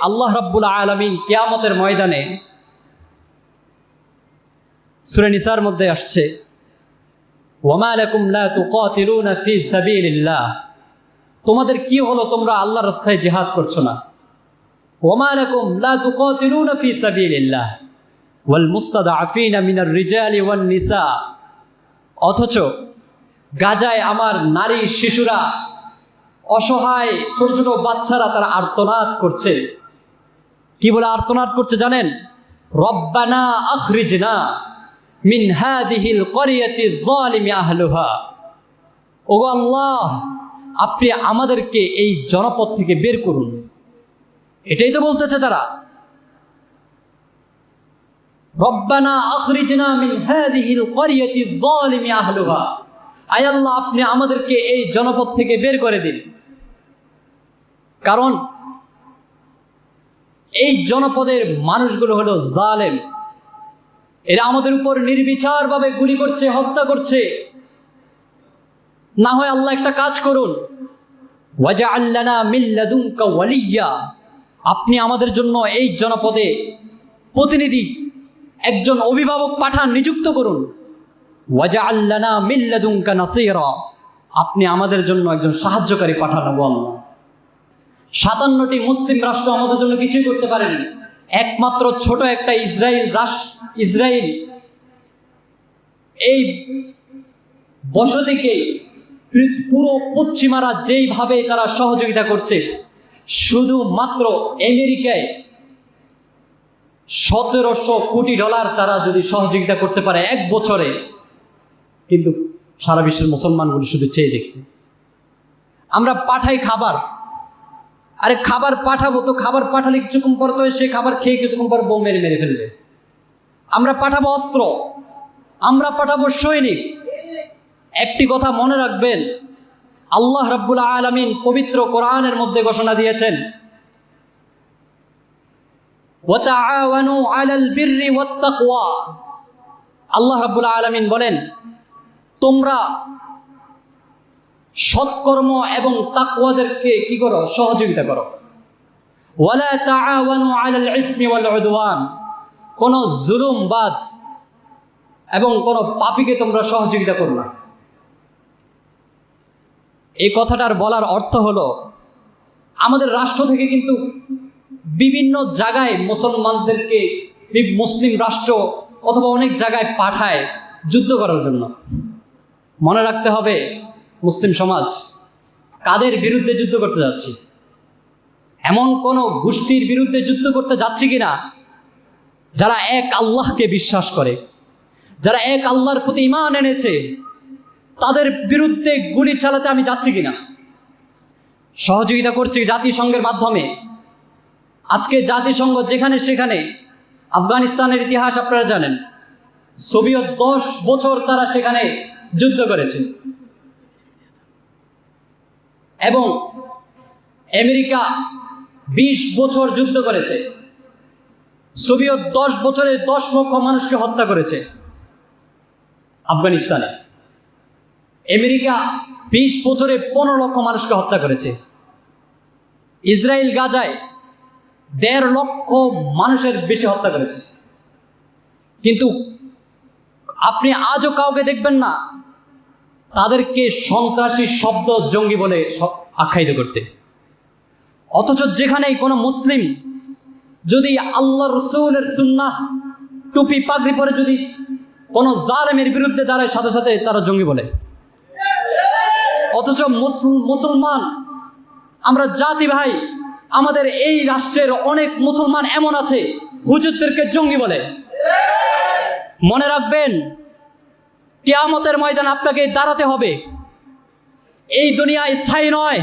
আল্লাহ রাব্বুল আলামিন কিয়ামতের ময়দানে সূরা নিসার মধ্যে আসছে, ওয়ামা লাকুম লা তুকাতিলুনা ফি সাবিলিল্লাহ, তোমাদের কি হলো তোমরা আল্লাহর রাস্তায় জিহাদ করছো না। ওয়ামা লাকুম লা তুকাতিলুনা ফি সাবিলিল্লাহ ওয়াল মুস্তাদআফিনা মিনার রিজালি ওয়ান নিসা, অথচ গাজায় আমার নারী শিশুরা, অসহায় ছোট ছোট বাচ্চারা তারা আর্তনাদ করছে। কি বলে আর্তনাদ করছে জানেন? রব্বানা আখরিজনা মিন হাদিহিল ক্বরিয়াতি যালিমি আহলুহা, ওগো আল্লাহ, আপনি আমাদেরকে এই জনপদ থেকে বের করুন। এটাই তো বলতেছে তারা, রব্বানা আখরিজনা মিন হাদিহিল ক্বরিয়াতি যালিমি আহলুহা, আয় আল্লাহ, আপনি আমাদেরকে এই জনপদ থেকে বের করে দিন। কারণ এই জনপদের মানুষগুলো হলো জালেম, এরা আমাদের উপর নির্বিচারভাবে গুলি করছে, হত্যা করছে। না হয় আল্লাহ একটা কাজ করুন, ওয়াজআল লানা মিন লাদুনকা ওয়ালিয়্যা, আপনি আমাদের জন্য এই জনপদে প্রতিনিধি, একজন অভিভাবক পাঠান, নিযুক্ত করুন। ওয়াজআল লানা মিন লাদুনকা নাসীরা, আপনি আমাদের জন্য একজন সাহায্যকারী পাঠান আল্লাহ। 57টি মুসলিম রাষ্ট্র আমাদের জন্য কিছুই করতে পারেনি, একমাত্র ছোট একটা ইসরায়েল এই বসতিকে পুরো পশ্চিমারা যেইভাবে তারা সহযোগিতা করছে, শুধুমাত্র আমেরিকায় $1700 কোটি তারা যদি সহযোগিতা করতে পারে এক বছরে, কিন্তু সারা বিশ্বের মুসলমানগুলো শুধু চেয়ে দেখছে। আমরা পাঠাই খাবার, আরে খাবার পাঠাবো তো, খাবার পাঠালে কিছুক্ষণ পর তো সে খাবার খেয়ে কিছুক্ষণ পর বোম মেরে ফেলবে। আমরা পাঠাবো অস্ত্র, আমরা পাঠাবো সৈনিক। একটি কথা মনে রাখবেন, আল্লাহ রাব্বুল আলামিন পবিত্র কোরআনের মধ্যে ঘোষণা দিয়েছেন, ওয়াতাআওয়ানু আলাল বিররি ওয়াত তাকওয়া, আল্লাহ রাব্বুল আলামিন বলেন, তোমরা সৎকর্ম এবং তাকওয়াদেরকে কি করো? সহযোগিতা করো। ওয়ালা তাআওয়ানু আলাল ইসমি ওয়াল উদওয়ান, কোন জুলুমবাজ এবং কোন পাপীকে তোমরা সহযোগিতা করো না। এই কথাটার বলার অর্থ হলো, আমাদের রাষ্ট্র থেকে কিন্তু বিভিন্ন জায়গায় মুসলমানদেরকে, মুসলিম রাষ্ট্র অথবা অনেক জায়গায় পাঠায় যুদ্ধ করার জন্য। মনে রাখতে হবে, মুসলিম সমাজ কাদের বিরুদ্ধে যুদ্ধ করতে যাচ্ছি? এমন কোন গোষ্ঠীর বিরুদ্ধে যুদ্ধ করতে যাচ্ছি কিনা যারা এক আল্লাহকে বিশ্বাস করে, যারা এক আল্লাহর প্রতি ঈমান এনেছে, তাদের বিরুদ্ধে গুলি চালাতে আমি যাচ্ছি কিনা? সহযোগিতা করছি জাতিসংঘের মাধ্যমে। আজকে জাতিসংঘ যেখানে সেখানে, আফগানিস্তানের ইতিহাস আপনারা জানেন, সোভিয়েত 10 বছর তারা সেখানে যুদ্ধ করেছে, এবং আমেরিকা 20 বছর যুদ্ধ করেছে। সোভিয়েত 10 বছরে 10 লক্ষ মানুষকে হত্যা করেছে আফগানিস্তানে। আমেরিকা 20 বছরে 15 লক্ষ মানুষকে হত্যা করেছে। ইসরায়েল গাজায় 1.5 লক্ষ মানুষের বেশি হত্যা করেছে। কিন্তু আপনি আজও কাউকে দেখবেন না তাদেরকে সন্ত্রাসী শব্দ, জঙ্গি বলে আখ্যায়িত করতে। অথচ যেখানেই কোনো মুসলিম যদি আল্লাহ রসুলের সুন্নাহ টুপি পাগড়ি পরে যদি কোনো জালেমের বিরুদ্ধে দাঁড়ায়, সাথে সাথে তারা জঙ্গি বলে। অথচ মুসলমান আমরা জাতি ভাই, আমাদের এই রাষ্ট্রের অনেক মুসলমান এমন আছে হুজুরদেরকে জঙ্গি বলে। মনে রাখবেন, কিয়ামতের ময়দানে আপনাকে দাঁড়াতে হবে। এই দুনিয়া স্থায়ী নয়,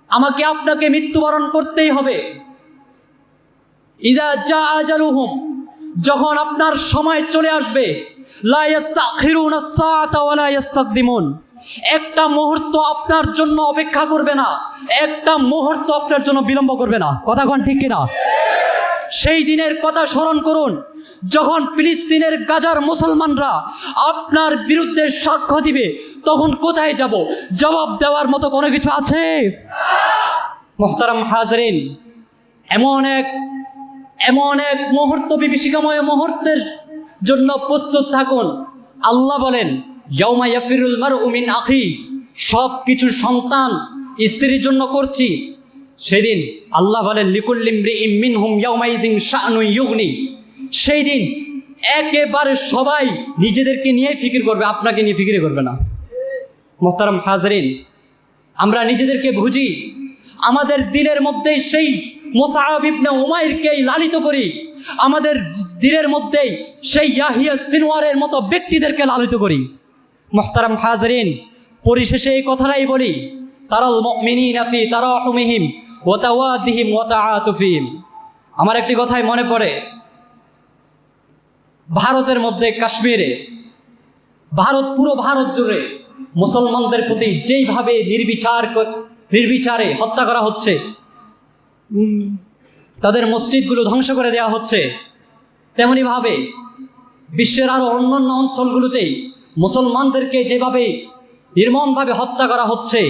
আমাকে আপনাকে মৃত্যুবরণ করতেই হবে। ইযা জা আজালুহুম, যখন আপনার সময় চলে আসবে, লা ইস্তাখিরুনা আস-সাআতা ওয়া লা ইস্তাকদিমুন, একটা মুহূর্ত আপনার জন্য অপেক্ষা করবে না, একটা মুহূর্ত আপনার জন্য বিলম্ব করবে না। কথা কোন ঠিক কিনা? সেই দিনের কথা স্মরণ করুন, যখন ফিলিস্তিনের গাজার মুসলমানরা আপনার বিরুদ্ধে সাক্ষ্য দিবে, তখন কোথায় যাব? জবাব দেওয়ার মতো কোনো কিছু আছে? মুহতারাম হাজরিন, এমন এক মুহূর্ত, বিভীষিকাময় মুহূর্তের জন্য প্রস্তুত থাকুন। আল্লাহ বলেন, ইয়াউমা ইয়াফিরুল মারউ মিন আখি, সব কিছুর সন্তান স্ত্রীর জন্য করছি। সেদিন আল্লাহ বলেন, লিকুল্লি ইমরিইম মিনহুম ইয়াউমাইযিন শা'নুন ইউগনি, সেই দিন একেবারে সবাই নিজেদেরকে নিয়ে ফিকির করবে, আপনাকে নিয়ে ফিকির করবে না। মুহতারাম হাজরিন, আমরা নিজেদেরকে বুঝি, আমাদের দিলের মধ্যে সেই মুসআব ইবনে উমাইরকেই লালিত করি, আমাদের দিলের মধ্যেই সেই ইয়াহিয়া সিনওয়ারের মতো ব্যক্তিদেরকে লালিত করি। মুহতারাম হাজরিন, পরিশেষে এই কথাটাই বলি, তারাল মুমিনিনা ফি তারাহুমিহিম ওয়া তাওয়াদিহিম ওয়া তাআতুফিহিম। আমার একটি কথাই মনে পড়ে, ভারতের মধ্যে কাশ্মীরে, পুরো ভারত জুড়ে মুসলমানদের প্রতি যেইভাবে নির্বিচারে হত্যা করা হচ্ছে, তাদের মসজিদগুলো ধ্বংস করে দেওয়া হচ্ছে, তেমনিভাবে বিশ্বের আরো অন্যান্য অঞ্চলগুলোতেই মুসলমানদেরকে যেভাবে নির্মমভাবে হত্যা করা হচ্ছে,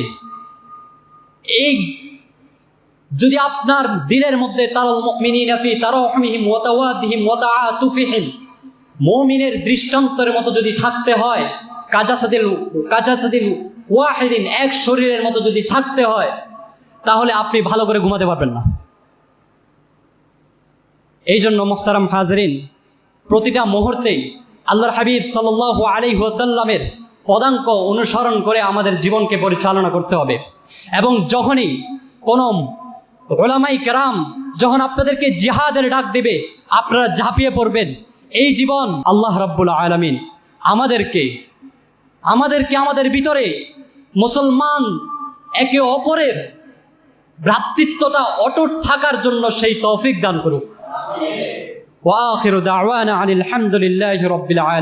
এই যদি আপনার দিলের মধ্যে তারাল মুমিনিনা ফি তারাহুমিহিম ওয়া তাওয়াদিহিম ওয়া তাআতুফিহিম, মুমিনের দৃষ্টান্তের মতো যদি থাকতে হয়, কাজাসাদিল ওয়াহিদিন, এক শরীরের মতো যদি থাকতে হয়, তাহলে আপনি ভালো করে ঘুমাতে পারবেন না। এই জন্য মুহতারাম হাজরিন, প্রতিটা মুহূর্তেই আল্লাহর হাবিব সাল্লাল্লাহু আলাইহি ওয়াসাল্লামের পদাঙ্ক অনুসরণ করে আমাদের জীবনকে পরিচালনা করতে হবে। এবং যখনই কোনো উলামায়ে কেরাম যখন আপনাদেরকে জিহাদের ডাক দেবে, আপনারা ঝাঁপিয়ে পড়বেন। এই জীবন আল্লাহ রাব্বুল আলামিন আমাদেরকে আমাদের ভিতরে মুসলমান একে অপরের ভ্রাতৃত্বতা অটুট থাকার জন্য সেই তৌফিক দান করুক। ওয়া আখিরু দাওয়ানা আনিল হামদুলিল্লাহি রাব্বিল আলামিন।